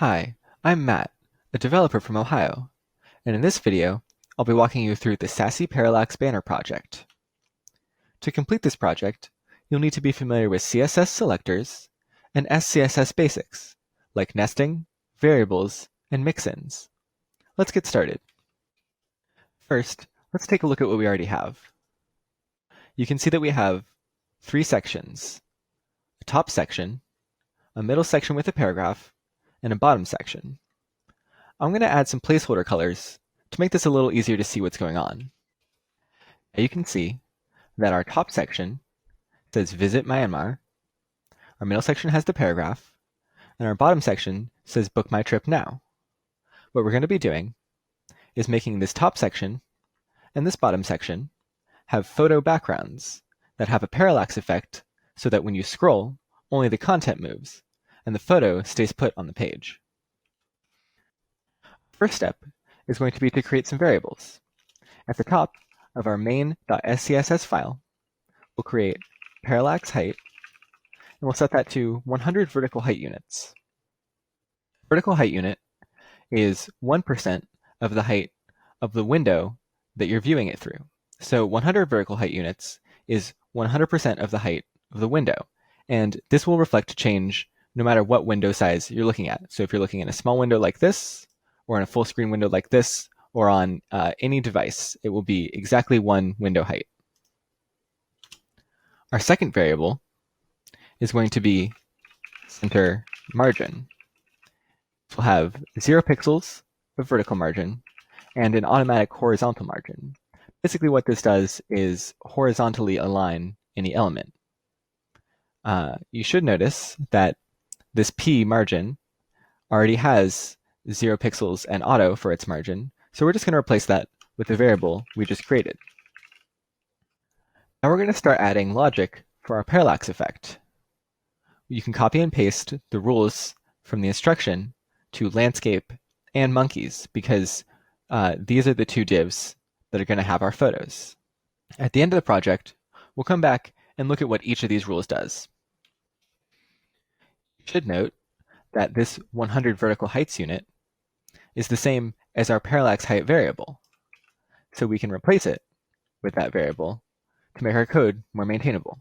Hi, I'm Matt, a developer from Ohio, and in this video, I'll be walking you through the Sassy Parallax banner project. To complete this project, you'll need to be familiar with CSS selectors and SCSS basics, like nesting, variables, and mixins. Let's get started. First, let's take a look at what we already have. You can see that we have three sections: a top section, a middle section with a paragraph, and a bottom section. I'm going to add some placeholder colors to make this a little easier to see what's going on. Now you can see that our top section says Visit Myanmar, our middle section has the paragraph, and our bottom section says Book My Trip Now. What we're going to be doing is making this top section and this bottom section have photo backgrounds that have a parallax effect so that when you scroll, only the content moves, and the photo stays put on the page. First step is going to be to create some variables. At the top of our main.scss file, we'll create parallax height, and we'll set that to 100 vertical height units. Vertical height unit is 1% of the height of the window that you're viewing it through. So 100 vertical height units is 100% of the height of the window, and this will reflect change no matter what window size you're looking at. So if you're looking at a small window like this, or in a full screen window like this, or on any device, it will be exactly one window height. Our second variable is going to be center margin. We'll have 0 pixels of vertical margin and an automatic horizontal margin. Basically what this does is horizontally align any element. You should notice that this P margin already has 0 pixels and auto for its margin, so we're just going to replace that with the variable we just created. Now we're going to start adding logic for our parallax effect. You can copy and paste the rules from the instruction to landscape and monkeys because these are the two divs that are going to have our photos. At the end of the project, we'll come back and look at what each of these rules does. You should note that this 100 vertical heights unit is the same as our parallax height variable, so we can replace it with that variable to make our code more maintainable.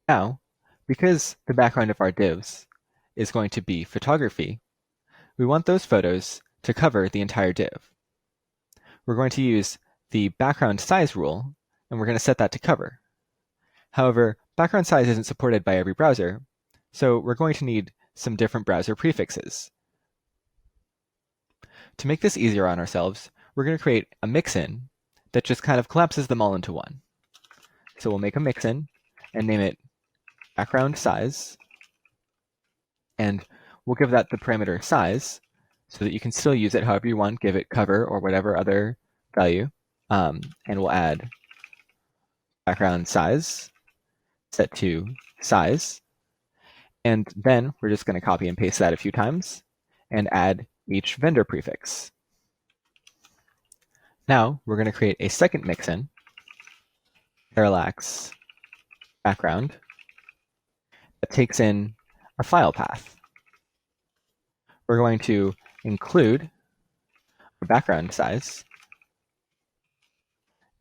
Now, because the background of our divs is going to be photography, we want those photos to cover the entire div. We're going to use the background size rule, and we're going to set that to cover. However, background size isn't supported by every browser, so we're going to need some different browser prefixes. To make this easier on ourselves, we're going to create a mixin that just kind of collapses them all into one. So we'll make a mixin and name it background size, and we'll give that the parameter size so that you can still use it however you want, give it cover or whatever other value, and we'll add background size set to size, and then we're just going to copy and paste that a few times and add each vendor prefix. Now we're going to create a second mixin, parallax background, that takes in a file path. We're going to include our background size,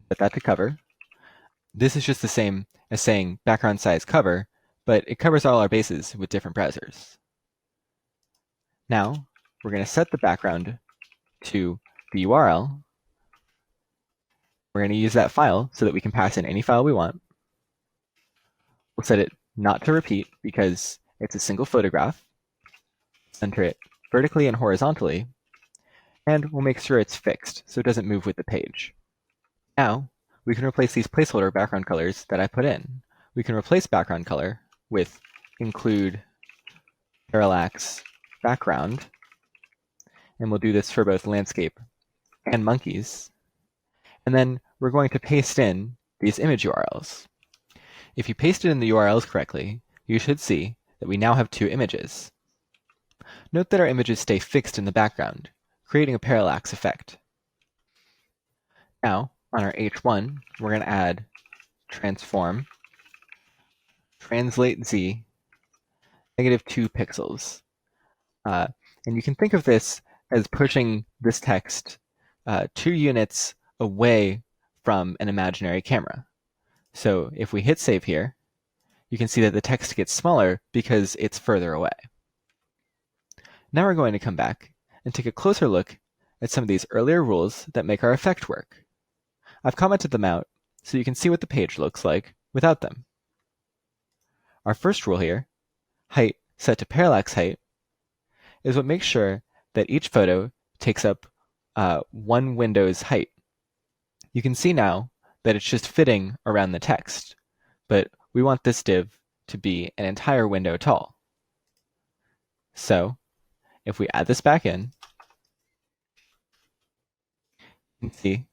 set that to cover. This is just the same as saying background size cover, but it covers all our bases with different browsers. Now, we're going to set the background to the URL. We're going to use that file so that we can pass in any file we want. We'll set it not to repeat because it's a single photograph. Center it vertically and horizontally, and we'll make sure it's fixed so it doesn't move with the page. Now, we can replace these placeholder background colors that I put in. We can replace background color with include parallax background, and we'll do this for both landscape and monkeys. And then we're going to paste in these image URLs. If you pasted in the URLs correctly, you should see that we now have two images. Note that our images stay fixed in the background, creating a parallax effect. Now, on our H1, we're going to add transform translate z -2 pixels. And you can think of this as pushing this text 2 units away from an imaginary camera. So if we hit save here, you can see that the text gets smaller because it's further away. Now we're going to come back and take a closer look at some of these earlier rules that make our effect work. I've commented them out so you can see what the page looks like without them. Our first rule here, height set to parallax height, is what makes sure that each photo takes up one window's height. You can see now that it's just fitting around the text, but we want this div to be an entire window tall. So if we add this back in, you can see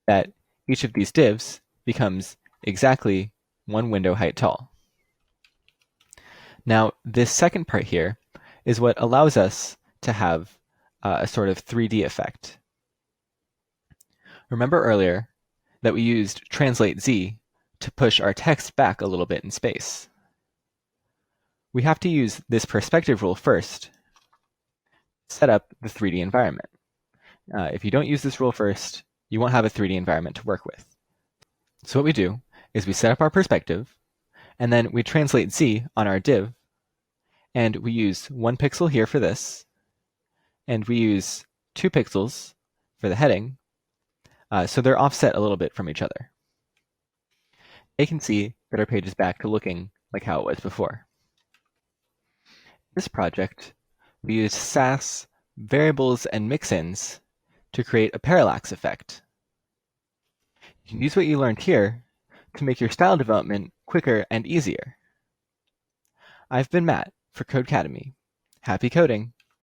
that each of these divs becomes exactly one window height tall. Now, this second part here is what allows us to have a sort of 3D effect. Remember earlier that we used translate Z to push our text back a little bit in space. We have to use this perspective rule first to set up the 3D environment. If you don't use this rule first, you won't have a 3D environment to work with. So what we do is we set up our perspective, and then we translate Z on our div, and we use 1 pixel here for this, and we use 2 pixels for the heading, so they're offset a little bit from each other. You can see that our page is back to looking like how it was before. In this project, we used SASS, variables, and mix-ins to create a parallax effect. You can use what you learned here to make your style development quicker and easier. I've been Matt for Codecademy. Happy coding!